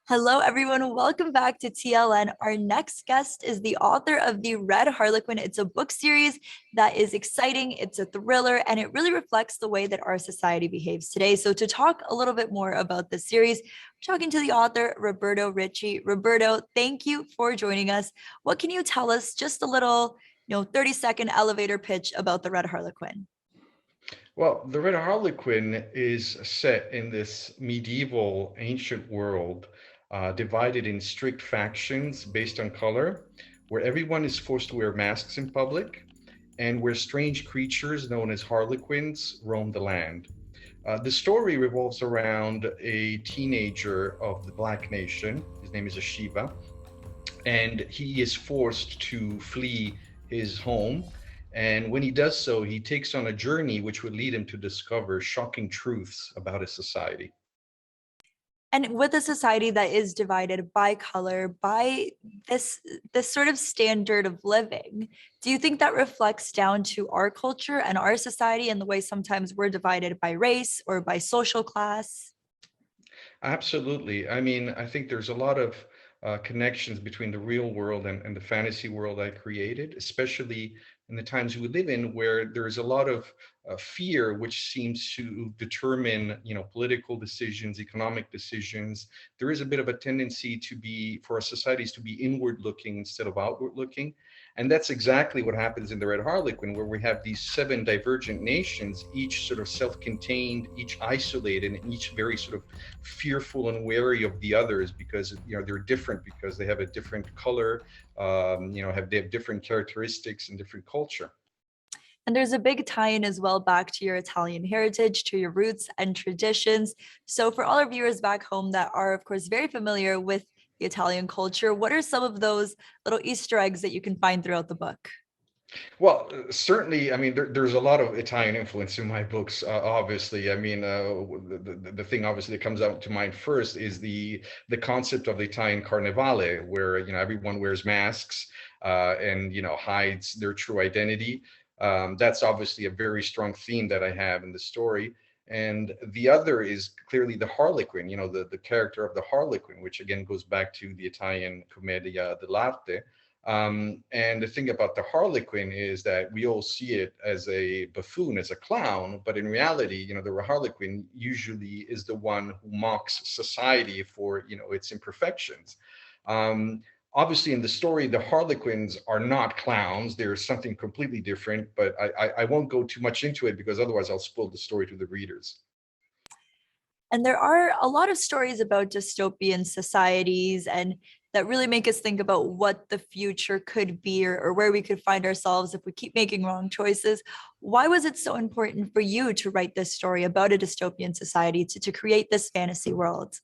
Hello, everyone. Welcome back to TLN. Our next guest is the author of the Red Harlequin. It's a book series that is exciting. It's a thriller, and it really reflects the way that our society behaves today. So, to talk a little bit more about the series, we're talking to the author, Roberto Ricci. Roberto, thank you for joining us. What can you tell us? Just a little, 30-second elevator pitch about the Red Harlequin. Well, the Red Harlequin is set in this medieval ancient world, divided in strict factions based on color, where everyone is forced to wear masks in public, and where strange creatures known as harlequins roam the land. The story revolves around a teenager of the Black Nation. His name is Ashiva, and he is forced to flee his home. And when he does so, he takes on a journey which would lead him to discover shocking truths about his society. And with a society that is divided by color, by this sort of standard of living, do you think that reflects down to our culture and our society and the way sometimes we're divided by race or by social class? Absolutely. I mean, I think there's a lot of connections between the real world and the fantasy world I created, especially in the times we live in, where there is a lot of fear, which seems to determine, political decisions, economic decisions. There is a bit of a tendency for our societies to be inward looking instead of outward looking. And that's exactly what happens in the Red Harlequin, where we have these seven divergent nations, each sort of self-contained, each isolated, and each very sort of fearful and wary of the others because they're different, because they have a different color, they have different characteristics and different culture. And there's a big tie-in as well back to your Italian heritage, to your roots and traditions. So for all our viewers back home that are, of course, very familiar with the Italian culture, what are some of those little Easter eggs that you can find throughout the book? Well, certainly, I mean, there's a lot of Italian influence in my books, obviously. I mean, the thing obviously that comes out to mind first is the concept of the Italian Carnevale, where, everyone wears masks and, hides their true identity. That's obviously a very strong theme that I have in the story. And the other is clearly the Harlequin, the character of the Harlequin, which again goes back to the Italian Commedia dell'arte. And the thing about the Harlequin is that we all see it as a buffoon, as a clown, but in reality, the Harlequin usually is the one who mocks society for, its imperfections. Obviously, in the story, the Harlequins are not clowns. They're something completely different, but I won't go too much into it because otherwise I'll spoil the story to the readers. And there are a lot of stories about dystopian societies and that really make us think about what the future could be or where we could find ourselves if we keep making wrong choices. Why was it so important for you to write this story about a dystopian society, to create this fantasy world?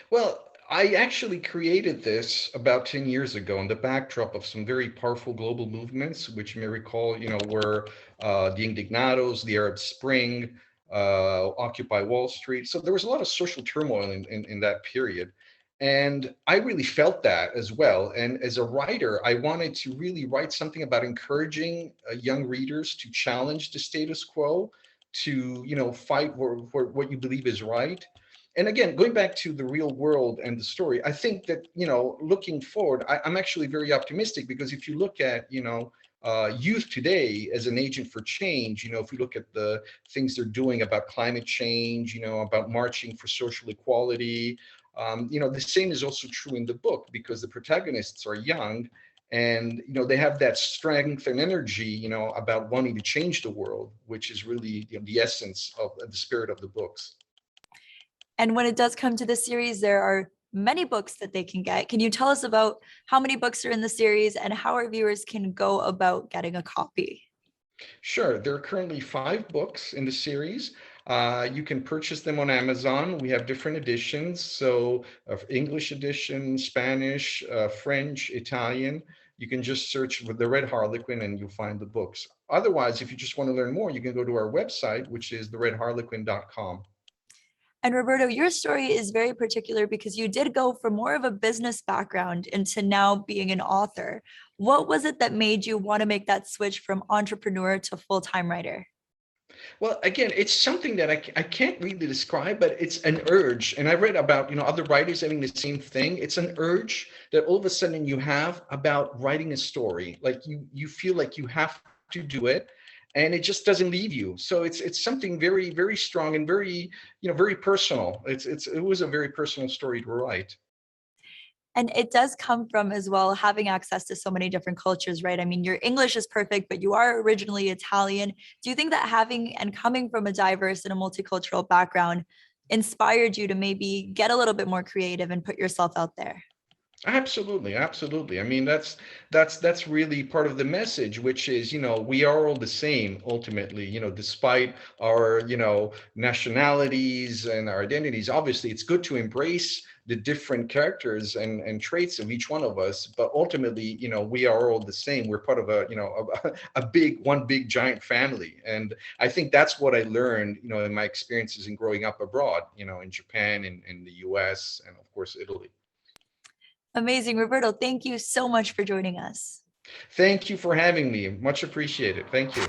Well, I actually created this about 10 years ago on the backdrop of some very powerful global movements, which you may recall, were the Indignados, the Arab Spring, Occupy Wall Street. So there was a lot of social turmoil in that period. And I really felt that as well. And as a writer, I wanted to really write something about encouraging young readers to challenge the status quo, to, fight for what you believe is right. And again, going back to the real world and the story, I think that, looking forward, I'm actually very optimistic because if you look at, youth today as an agent for change, if we look at the things they're doing about climate change, about marching for social equality, the same is also true in the book because the protagonists are young and, they have that strength and energy, about wanting to change the world, which is really the essence of the spirit of the books. And when it does come to the series, there are many books that they can get. Can you tell us about how many books are in the series and how our viewers can go about getting a copy? Sure. There are currently 5 books in the series. You can purchase them on Amazon. We have different editions. So, English edition, Spanish, French, Italian. You can just search for the Red Harlequin and you'll find the books. Otherwise, if you just want to learn more, you can go to our website, which is theredharlequin.com. And Roberto, your story is very particular because you did go from more of a business background into now being an author. What was it that made you want to make that switch from entrepreneur to full-time writer? Well, again, it's something that I can't really describe, but it's an urge. And I read about, other writers having the same thing. It's an urge that all of a sudden you have about writing a story. Like you feel like you have to do it, and it just doesn't leave you. So it's something very, very strong and very, very personal. It was a very personal story to write. And it does come from as well having access to so many different cultures, right? I mean, your English is perfect, but you are originally Italian. Do you think that having and coming from a diverse and a multicultural background inspired you to maybe get a little bit more creative and put yourself out there? Absolutely, absolutely. I mean, that's really part of the message, which is, we are all the same ultimately, despite our, nationalities and our identities. Obviously, it's good to embrace the different characters and traits of each one of us, but ultimately, we are all the same. We're part of a big, one big giant family. And I think that's what I learned, in my experiences in growing up abroad, in Japan, in the US, and of course, Italy. Amazing. Roberto, thank you so much for joining us. Thank you for having me. Much appreciated. Thank you.